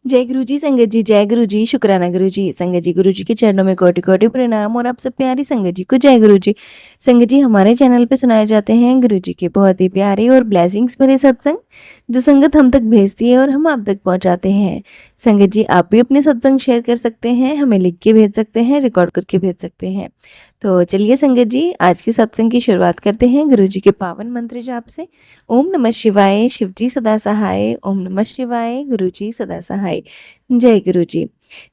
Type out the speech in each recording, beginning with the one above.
जय गुरु जी, संगत जी, जय गुरु जी, शुक्राना गुरु जी। संगत जी, गुरु जी के चरणों में कोटि-कोटि प्रणाम और आप सब प्यारी संगत जी को जय गुरु जी। संगत जी, हमारे चैनल पे सुनाए जाते हैं गुरु जी के बहुत ही प्यारे और ब्लेसिंग्स भरे सत्संग, जो संगत हम तक भेजती है और हम आप तक पहुँचाते हैं। संगत जी, आप भी अपने सत्संग शेयर कर सकते हैं, हमें लिख के भेज सकते हैं, रिकॉर्ड करके भेज सकते हैं। तो चलिए संगत जी, आज के सत्संग की शुरुआत करते हैं गुरु जी के पावन मंत्र जाप से। ओम नमः शिवाय, शिव जी सदा सहाय। ओम नमः शिवाय, गुरु जी सदा सहाय। जय गुरु जी।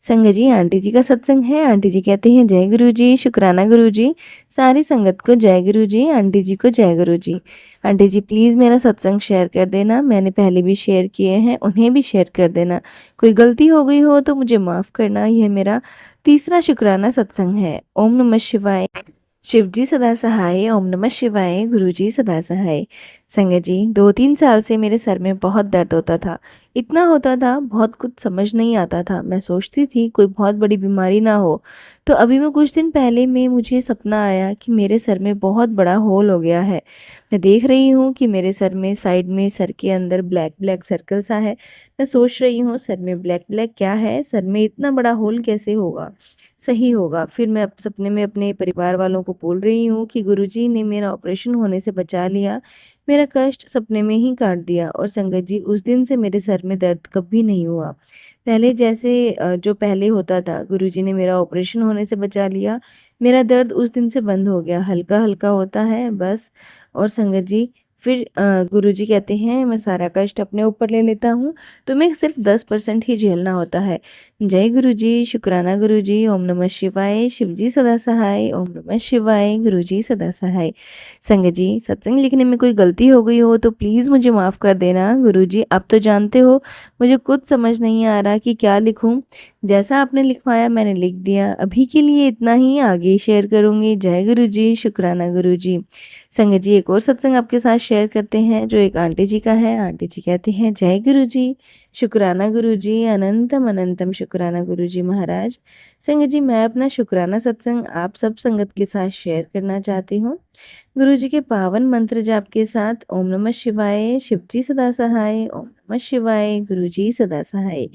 संगत जी, आंटी जी का सत्संग है। आंटी जी कहते हैं जय गुरु जी, शुक्राना गुरु जी। सारी संगत को जय गुरु जी, आंटी जी को जय गुरु जी। आंटी जी प्लीज़ मेरा सत्संग शेयर कर देना, मैंने पहले भी शेयर किए हैं, उन्हें भी शेयर कर देना। कोई गलती हो गई हो तो मुझे माफ़ करना, यह मेरा तीसरा शुक्राना सत्संग है। ओम नमः शिवाय। शिव जी सदा सहाय। ओम नमः शिवाय, गुरु जी सदा सहाय। संगत जी, 2-3 साल से मेरे सर में बहुत दर्द होता था। इतना होता था, बहुत कुछ समझ नहीं आता था। मैं सोचती थी कोई बहुत बड़ी बीमारी ना हो। तो अभी मैं कुछ दिन पहले में मुझे सपना आया कि मेरे सर में बहुत बड़ा होल हो गया है। मैं देख रही हूँ कि मेरे सर में साइड में सर के अंदर ब्लैक ब्लैक सर्कल सा है। मैं सोच रही हूँ सर में ब्लैक ब्लैक क्या है? सर में इतना बड़ा होल कैसे होगा? सही होगा। फिर मैं सपने में अपने परिवार वालों को बोल रही हूँ कि गुरुजी ने मेरा ऑपरेशन होने से बचा लिया। मेरा कष्ट सपने में ही काट दिया और संगत जी उस दिन से मेरे सर में दर्द कभी नहीं हुआ। पहले जैसे जो पहले होता था, गुरुजी ने मेरा ऑपरेशन होने से बचा लिया। मेरा दर्द उस दिन से बंद हो गया, हल्का-हल्का होता है बस। और संगत जी फिर गुरुजी कहते हैं मैं सारा कष्ट अपने ऊपर ले लेता हूँ, तुम्हें सिर्फ 10% ही झेलना होता है। जय गुरु जी, शुक्राना गुरु जी। ओम नमः शिवाय, शिव जी सदा सहाय। ओम नमः शिवाय, गुरु जी सदा सहाय। संगत जी, सत्संग लिखने में कोई गलती हो गई हो तो प्लीज़ मुझे माफ़ कर देना। गुरु जी, आप तो जानते हो मुझे खुद समझ नहीं आ रहा कि क्या लिखूं। जैसा आपने लिखवाया मैंने लिख दिया। अभी के लिए इतना ही, आगे शेयर करूंगी। जय गुरु जी, शुक्राना गुरु जी। संगत जी, एक और सत्संग आपके साथ शेयर करते हैं जो एक आंटी जी का है। आंटी जी कहते हैं जय गुरु जी, शुक्राना गुरु जी, अनंतम अनंतम शुक्राना गुरु जी महाराज। संगत जी, मैं अपना शुक्राना सत्संग आप सब संगत के साथ शेयर करना चाहती हूँ। गुरु जी के पावन मंत्र जाप के साथ। ओम नमः शिवाय, शिव जी सदा सहाय। ओम नमः शिवाय, गुरु जी सदा सहाय।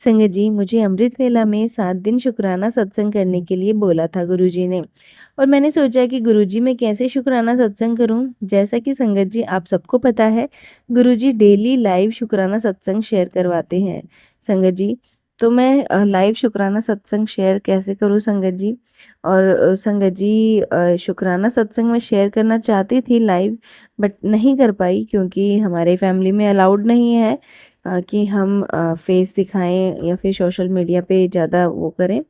संगत जी, मुझे अमृत वेला में 7 दिन शुक्राना सत्संग करने के लिए बोला था गुरु जी ने। और मैंने सोचा कि गुरु जी मैं कैसे शुक्राना सत्संग करूं। जैसा कि संगत जी आप सबको पता है, गुरु जी डेली लाइव शुक्राना सत्संग शेयर करवाते हैं। संगत जी, तो मैं लाइव शुक्राना सत्संग शेयर कैसे करूं संगत जी? और संगत जी, शुक्राना सत्संग में शेयर करना चाहती थी लाइव, बट नहीं कर पाई क्योंकि हमारे फैमिली में अलाउड नहीं है कि हम फेस दिखाएं या फिर सोशल मीडिया पे ज़्यादा वो करें।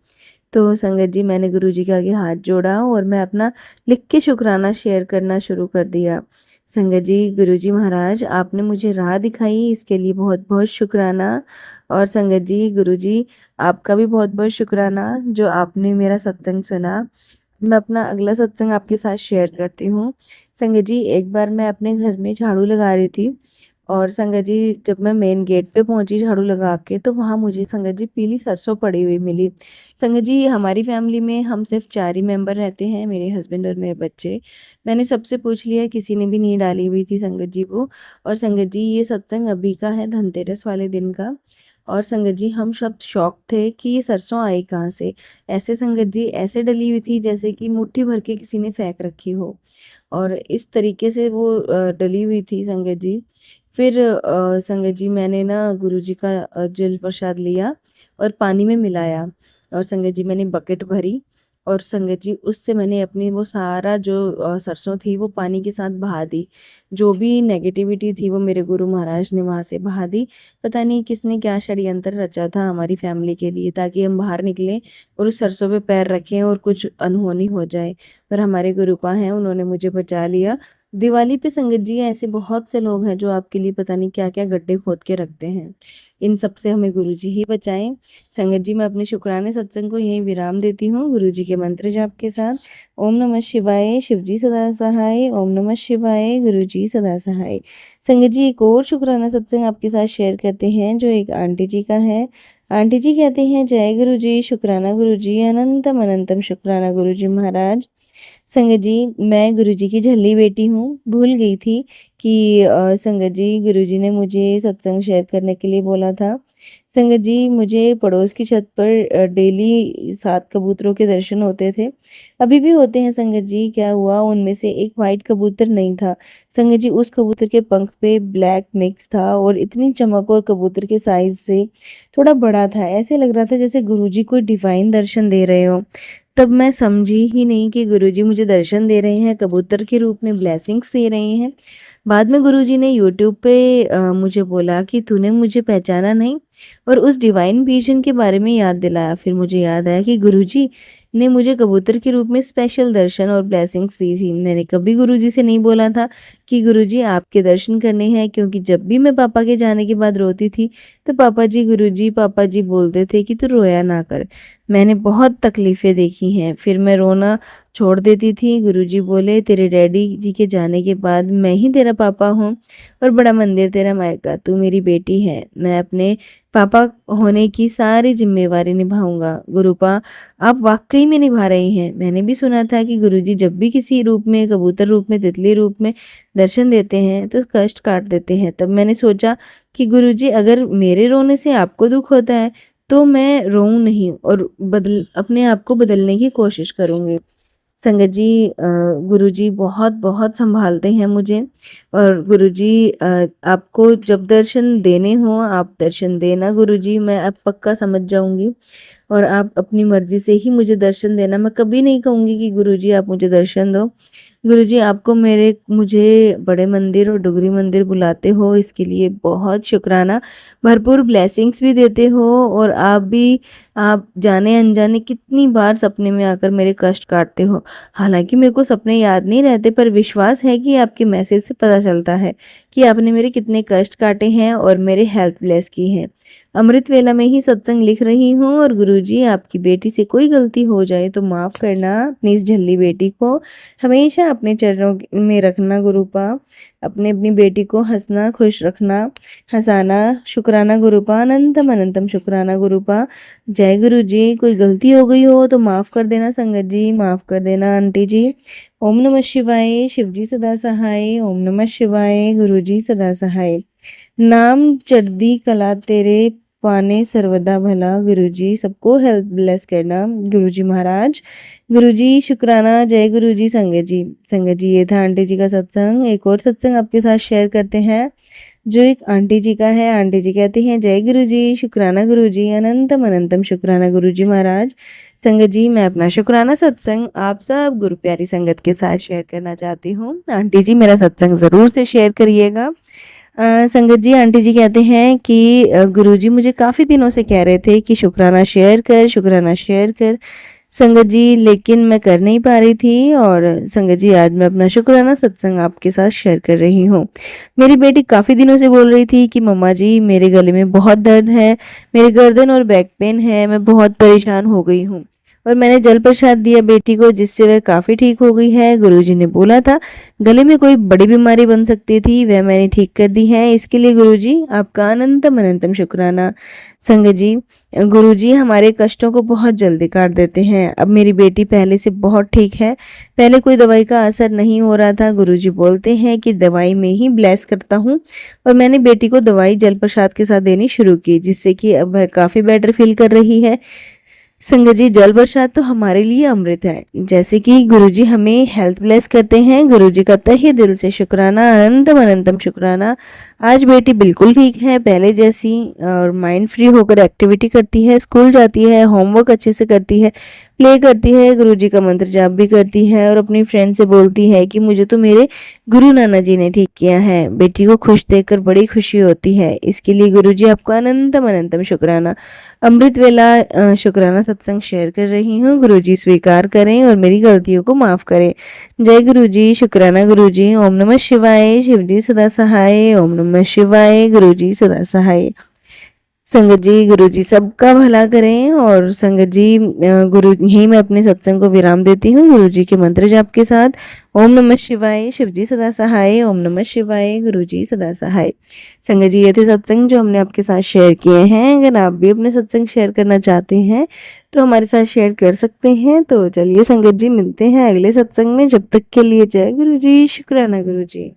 तो संगत जी, मैंने गुरुजी के आगे हाथ जोड़ा और मैं अपना लिख के शुक्राना शेयर करना शुरू कर दिया। संगत जी, गुरुजी महाराज आपने मुझे राह दिखाई, इसके लिए बहुत-बहुत शुक्राना। और संगत जी, गुरुजी आपका भी बहुत-बहुत शुक्राना जो आपने मेरा सत्संग सुना। मैं अपना अगला सत्संग आपके साथ शेयर करती हूँ। संगत जी, एक बार मैं अपने घर में झाड़ू लगा रही थी और संगत जी जब मैं मेन गेट पे पहुंची झाड़ू लगा के, तो वहाँ मुझे संगत जी पीली सरसों पड़ी हुई मिली। संगत जी, हमारी फैमिली में हम सिर्फ 4 ही मेंबर रहते हैं, मेरे हस्बैंड और मेरे बच्चे। मैंने सबसे पूछ लिया, किसी ने भी नहीं डाली हुई थी संगत जी वो। और संगत जी, ये सत्संग अभी का है, धनतेरस वाले दिन का। और संगत जी, हम सब शॉक थे कि ये सरसों आई कहाँ से। ऐसे संगत जी ऐसे डली हुई थी जैसे कि मुट्ठी भर के किसी ने फेंक रखी हो। और इस तरीके से वो डली हुई थी संगत जी। फिर संगत जी मैंने ना गुरुजी का जल प्रसाद लिया और पानी में मिलाया। और संगत जी मैंने बकेट भरी और संगत जी उससे मैंने अपनी वो सारा जो सरसों थी वो पानी के साथ बहा दी। जो भी नेगेटिविटी थी वो मेरे गुरु महाराज ने वहाँ से बहा दी। पता नहीं किसने क्या षड्यंत्र रचा था हमारी फैमिली के लिए, ताकि हम बाहर निकलें और उस सरसों पे पैर रखें और कुछ अनहोनी हो जाए। पर हमारे गुरुपा हैं, उन्होंने मुझे बचा लिया। दिवाली पे संगत जी ऐसे बहुत से लोग हैं जो आपके लिए पता नहीं क्या-क्या गड्ढे खोद के रखते हैं। इन सब से हमें गुरुजी ही बचाएँ। संगत जी, मैं अपने शुक्राने सत्संग को यहीं विराम देती हूँ गुरुजी के मंत्र जाप के साथ। ओम नमः शिवाय, शिव जी सदा सहाय। ओम नमः शिवाय, गुरु जी सदा सहाय। संगत जी, एक और शुक्राना सत्संग आपके साथ शेयर करते हैं जो एक आंटी जी का है। आंटी जी कहते हैं जय गुरु जी, शुक्राना गुरु जी, अनंतम अनंतम शुक्राना गुरु जी महाराज। संगत जी, मैं गुरुजी की झल्ली बेटी हूँ। भूल गई थी कि संगत जी गुरुजी ने मुझे सत्संग शेयर करने के लिए बोला था। संगत जी मुझे पड़ोस की छत पर डेली 7 कबूतरों के दर्शन होते थे। अभी भी होते हैं संगत जी। क्या हुआ उनमें से एक व्हाइट कबूतर नहीं था। संगत जी उस कबूतर के पंख पे ब्लैक मिक्स था और इतनी चमक और कबूतर के साइज़ से थोड़ा बड़ा था। ऐसे लग रहा था जैसे गुरुजी कोई डिवाइन दर्शन दे रहे हों। तब मैं समझी ही नहीं कि गुरुजी मुझे दर्शन दे रहे हैं, कबूतर के रूप में ब्लेसिंग्स दे रहे हैं। बाद में गुरुजी ने यूट्यूब पे मुझे बोला कि तूने मुझे पहचाना नहीं और उस डिवाइन विज़न के बारे में याद दिलाया। फिर मुझे याद आया कि गुरुजी ने मुझे कबूतर के रूप में स्पेशल दर्शन और ब्लेसिंग्स दी थी। मैंने कभी गुरुजी से नहीं बोला था कि गुरुजी आपके दर्शन करने हैं, क्योंकि जब भी मैं पापा के जाने के बाद रोती थी, तो पापा जी बोलते थे कि तू रोया ना कर। मैंने बहुत तकलीफ़ें देखी हैं, फिर मैं रोना छोड़ देती थी। गुरुजी बोले तेरे डैडी जी के जाने के बाद मैं ही तेरा पापा हूँ और बड़ा मंदिर तेरा मायका, तू मेरी बेटी है। मैं अपने पापा होने की सारी ज़िम्मेवारी निभाऊँगा। गुरुपा आप वाक़ई में निभा रही हैं। मैंने भी सुना था कि गुरुजी जब भी किसी रूप में, कबूतर रूप में, तितली रूप में दर्शन देते हैं तो कष्ट काट देते हैं। तब मैंने सोचा कि गुरुजी अगर मेरे रोने से आपको दुःख होता है तो मैं रोऊँ नहीं और बदल अपने आप को बदलने की कोशिश करूँगी। संगत जी गुरुजी बहुत-बहुत सँभालते हैं मुझे और गुरुजी आपको जब दर्शन देने हों आप दर्शन देना गुरुजी, मैं अब पक्का समझ जाऊँगी और आप अपनी मर्ज़ी से ही मुझे दर्शन देना। मैं कभी नहीं कहूँगी कि गुरुजी आप मुझे दर्शन दो। गुरुजी आपको मुझे बड़े मंदिर और डुगरी मंदिर बुलाते हो, इसके लिए बहुत शुक्राना। भरपूर ब्लेसिंग्स भी देते हो और आप जाने-अनजाने कितनी बार सपने में आकर मेरे कष्ट काटते हो। हालाँकि मेरे को सपने याद नहीं रहते, पर विश्वास है कि आपके मैसेज से पता चलता है कि आपने मेरे कितने कष्ट काटे हैं और मेरे हेल्थ ब्लेस की है। अमृत वेला में ही सत्संग लिख रही हूँ और गुरुजी आपकी बेटी से कोई गलती हो जाए तो माफ़ करना। अपनी इस झल्ली बेटी को हमेशा अपने चरणों में रखना गुरुपा। अपनी बेटी को हँसना, खुश रखना, हँसाना। शुक्राना गुरुपा, अनंतम अनंतम शुक्राना गुरुपा। जय गुरुजी। कोई गलती हो गई हो तो माफ़ कर देना संगत जी, माफ़ कर देना आंटी जी। ओम नमः शिवाय। शिवजी सदा सहाय। ओम नमः शिवाय। गुरुजी सदा सहाय। नाम चढ़दी कला तेरे पाने सर्वदा भला। गुरुजी सबको हेल्थ ब्लेस करना गुरुजी महाराज। गुरुजी शुक्राना। जय गुरुजी। संगत जी, संगत जी ये था आंटी जी का सत्संग। एक और सत्संग आपके साथ शेयर करते हैं जो एक आंटी जी का है। आंटी जी कहती हैं जय गुरुजी, शुक्राना गुरुजी, अनंतम अनंतम शुक्राना गुरुजी महाराज। संगत जी मैं अपना शुक्राना सत्संग आप सब गुरु प्यारी संगत के साथ शेयर करना चाहती हूँ। आंटी जी मेरा सत्संग ज़रूर से शेयर करिएगा। संगत जी आंटी जी कहते हैं कि गुरुजी मुझे काफ़ी दिनों से कह रहे थे कि शुक्राना शेयर कर, शुक्राना शेयर कर संगत जी, लेकिन मैं कर नहीं पा रही थी और संगत जी आज मैं अपना शुक्राना सत्संग आपके साथ शेयर कर रही हूँ। मेरी बेटी काफ़ी दिनों से बोल रही थी कि मम्मा जी मेरे गले में बहुत दर्द है, मेरे गर्दन और बैक पेन है, मैं बहुत परेशान हो गई हूँ और मैंने जल प्रसाद दिया बेटी को जिससे वह काफ़ी ठीक हो गई है। गुरुजी ने बोला था गले में कोई बड़ी बीमारी बन सकती थी, वह मैंने ठीक कर दी है। इसके लिए गुरुजी आपका अनंतम अनंतम शुक्राना। संगत जी गुरुजी हमारे कष्टों को बहुत जल्दी काट देते हैं। अब मेरी बेटी पहले से बहुत ठीक है। पहले कोई दवाई का असर नहीं हो रहा था। गुरुजी बोलते हैं कि दवाई में ही ब्लेस करता हूँ और मैंने बेटी को दवाई जल प्रसाद के साथ देनी शुरू की जिससे कि अब वह काफ़ी बेटर फील कर रही है। संगत जी जल प्रसाद तो हमारे लिए अमृत है। जैसे कि गुरुजी हमें हेल्थ ब्लेस करते हैं, गुरुजी का तहे दिल से शुक्राना, अनंतम अनंतम शुक्राना। आज बेटी बिल्कुल ठीक है पहले जैसी और माइंड फ्री होकर एक्टिविटी करती है, स्कूल जाती है, होमवर्क अच्छे से करती है, प्ले करती है, गुरुजी का मंत्र जाप भी करती है और अपनी फ्रेंड से बोलती है कि मुझे तो मेरे गुरु नाना जी ने ठीक किया है। बेटी को खुश देखकर बड़ी खुशी होती है। इसके लिए गुरुजी आपको अनंतम अनंतम शुक्राना। अमृत वेला शुक्राना सत्संग शेयर कर रही हूँ। गुरुजी स्वीकार करें और मेरी गलतियों को माफ़ करें। जय गुरुजी। शुक्राना गुरुजी। ओम नमः शिवाय। शिवजी सदा सहाय। ओम नमः शिवाय। गुरुजी सदा सहाय। संगत जी गुरुजी सबका भला करें। और संगत जी गुरु यहीं मैं अपने सत्संग को विराम देती हूँ गुरुजी के मंत्र जाप के साथ। ओम नमः शिवाय, शिवजी सदा सहाय। ओम नमः शिवाय, गुरुजी सदा सहाय। संगत जी ये थे सत्संग जो हमने आपके साथ शेयर किए हैं। अगर आप भी अपने सत्संग शेयर करना चाहते हैं तो हमारे साथ शेयर कर सकते हैं। तो चलिए संगत जी मिलते हैं अगले सत्संग में। जब तक के लिए जय गुरुजी, शुक्राना गुरुजी।